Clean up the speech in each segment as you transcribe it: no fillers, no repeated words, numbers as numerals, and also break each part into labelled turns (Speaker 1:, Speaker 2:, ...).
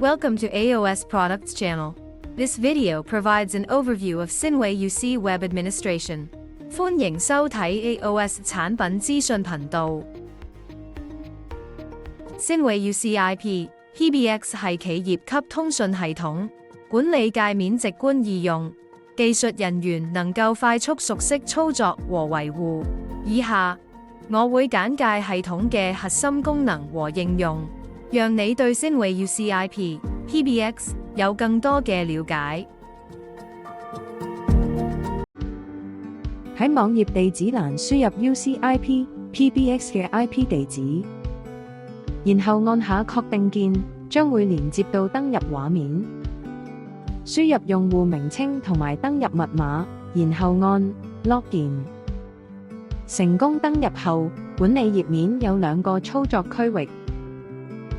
Speaker 1: Welcome to AOS Products channel. This video provides an overview of Synway UC Web Administration. 歡迎收睇 AOS 產品資訊頻道。Synway UC IP PBX 係企業級通訊系統，管理界面直觀易用，技術人員能夠快速熟悉操作和維護。以下我會簡介系統嘅核心功能和應用，讓你對 Synway UC IP PBX 有更多嘅了解。
Speaker 2: 喺網頁地址欄輸入 UCIP PBX 嘅 IP 地址，然後按下確定鍵，將會連接到登入畫面。輸入用戶名稱同埋登入密碼，然後按 Login。成功登入後，管理頁面有兩個操作區域，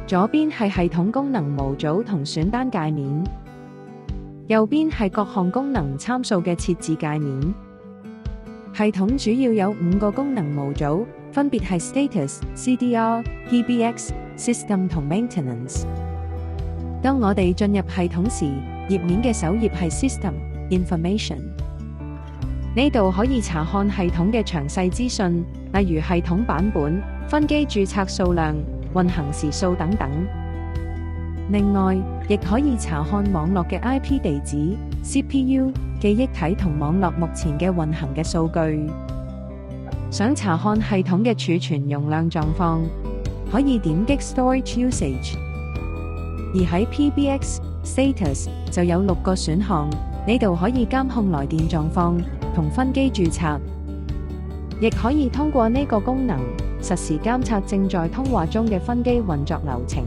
Speaker 2: 左邊係系統功能模組同選單界面，右邊係各項功能參數嘅設置界面。系統主要有5個功能模組，分別係 Status、CDR、PBX、System 同 Maintenance。當我哋進入系統時，頁面嘅首頁係 System Information。呢度可以查看系統嘅詳細資訊，例如系統版本、分機註冊數量、運行時數等等。另外，亦可以查看網絡嘅 IP 地址、CPU、記憶體同網絡目前嘅運行嘅數據。想查看系統嘅儲存容量狀況，可以點擊 Storage Usage。而喺 PBX Status 就有6個選項，呢度可以監控來電狀況同分機註冊，亦可以通過呢個功能實時監察正在通話中嘅分機運作流程。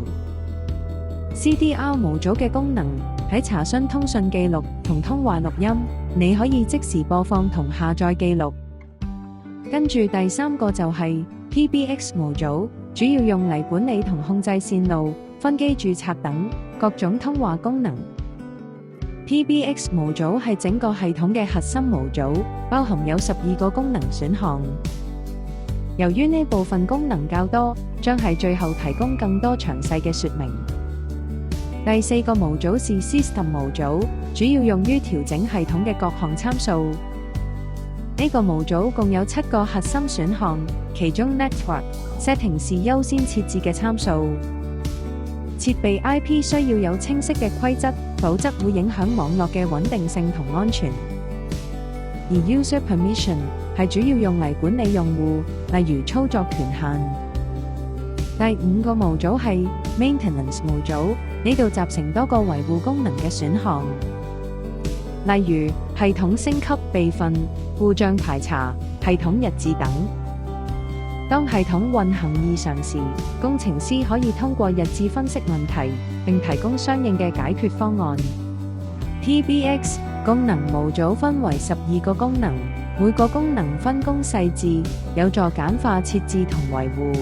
Speaker 2: CDR 模組嘅功能喺查詢通訊記錄同通話錄音，你可以即時播放同下載記錄。跟住第3個就係 PBX 模組，主要用嚟管理同控制線路、分機註冊等各種通話功能。PBX 模組係整個系統嘅核心模組，包含有12個功能選項。由於呢部分功能較多，將喺最後提供更多詳細嘅說明。第4個模組是 System 模組，主要用於調整系統嘅各項參數。呢個模組共有7個核心選項，其中 Network Setting 是優先設置嘅參數。設備 IP 需要有清晰嘅規則，否則會影響網絡嘅穩定性同安全。而 User Permission 係主要用嚟管理用戶，例如操作權限。第5個模組係 Maintenance 模組，呢度集成多個維護功能嘅選項，例如系統升級備份、故障排查、系統日誌等。當系統運行異常時，工程師可以通過日誌分析問題，並提供相應嘅解決方案。PBX 功能模組分為12個功能，每個功能分工細緻，有助簡化設置同維護。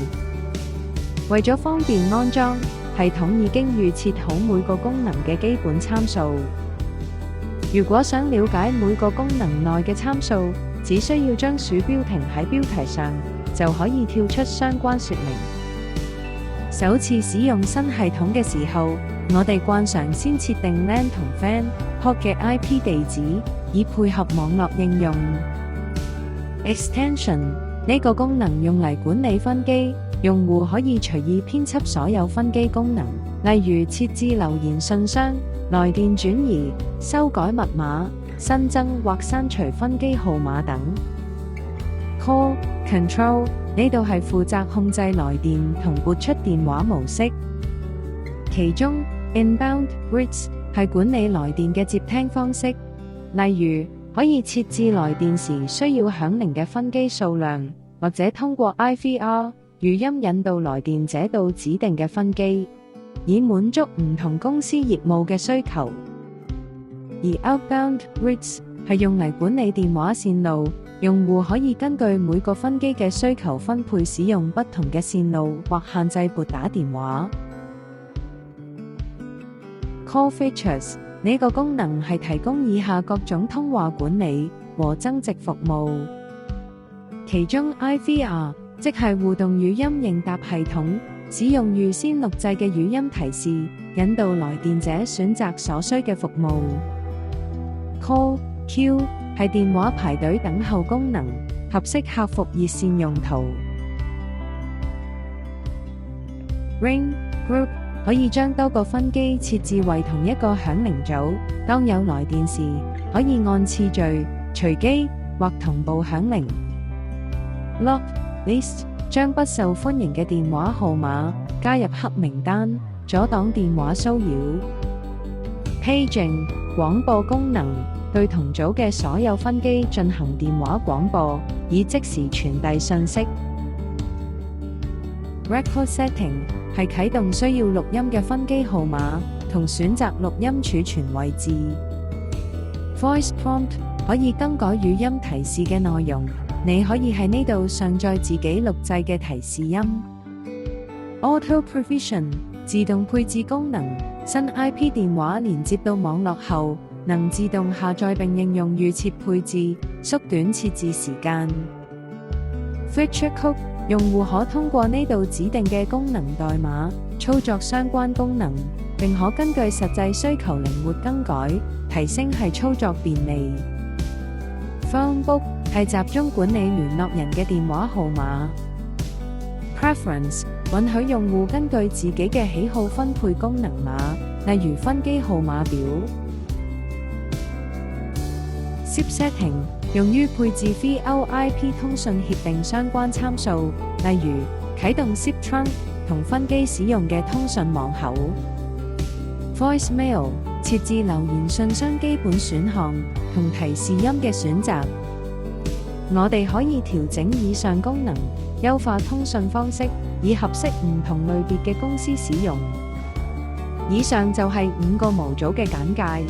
Speaker 2: 為咗方便安裝，系統已經預設好每個功能嘅基本參數。如果想了解每個功能內嘅參數，只需要將鼠標停喺標題上，就可以跳出相關說明。首次使用新系統嘅時候，我哋慣常先設定 LAN 同 WAN port 嘅 IP 地址，以配合網絡應用。Extension 呢個功能用嚟管理分機，用戶可以隨意編輯所有分機功能，例如設置留言信箱、來電轉移、修改密碼、新增或刪除分機號碼等。Call Control 呢度係負責控制來電同撥出電話模式，其中 Inbound Grids 係管理來電嘅接聽方式，例如可以設置來電時需要響鈴嘅分機數量，或者通過 IVR 語音引導來電者到指定嘅分機，以滿足唔同公司業務嘅需求。而 Outbound Grids 係用嚟管理電話線路，用戶可以根據每個分機嘅需求分配使用不同嘅線路，或限制撥打電話。Call Features 呢個功能係提供以下各種通話管理和增值服務，其中 IVR 即係互動語音應答系統，使用預先錄製嘅語音提示，引導來電者選擇所需嘅服務。Call Queue 係電話排隊等候功能，合適客服熱線用途。Ring Group 可以將多個分機設置為同一個響鈴組，當有來電時，可以按次序、隨機或同步響鈴。Lock List 將不受歡迎嘅電話號碼加入黑名單，阻擋電話騷擾。Paging 廣播功能對同組嘅所有分機進行電話廣播，以即時傳遞信息。Record Setting 係啟動需要錄音嘅分機號碼同選擇錄音儲存位置。Voice Prompt 可以更改語音提示嘅內容，你可以喺呢度上載自己錄製嘅提示音。Auto Provision 自動配置功能，新 IP 電話連接到網絡後，能自動下載並應用預設配置，縮短設置時間。Feature Code 用戶可通過呢度指定嘅功能代碼操作相關功能，並可根據實際需求靈活更改，提升係操作便利。Phone Book 係集中管理聯絡人嘅電話號碼。Preference 允許用戶根據自己嘅喜好分配功能碼，例如分機號碼表。SIP Setting 用於配置 VoIP 通訊協定相關參數，例如啟動 SIP Trunk 同分機使用嘅通訊網口。Voicemail 設置留言信箱基本選項同提示音嘅選擇。我哋可以調整以上功能，優化通訊方式，以合適唔同類別嘅公司使用。以上就係5個模組嘅簡介。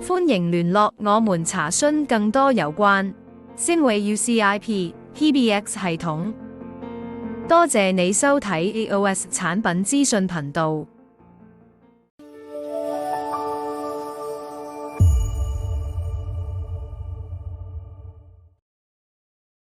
Speaker 1: 歡迎聯絡我們查詢更多有關星匯 UCIP PBX 系統。多謝你收睇EOS 產品資訊頻道。